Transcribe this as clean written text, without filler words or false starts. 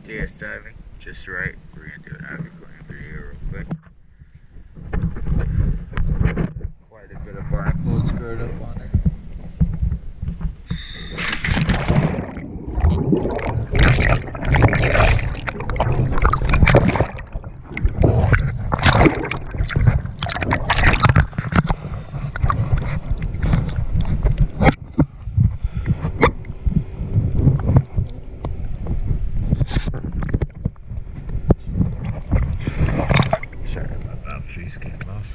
DS diving, just right. We're gonna do an after video real quick. Quite a bit of barnacles screwed up on it. Sorry, my mouthpiece came off.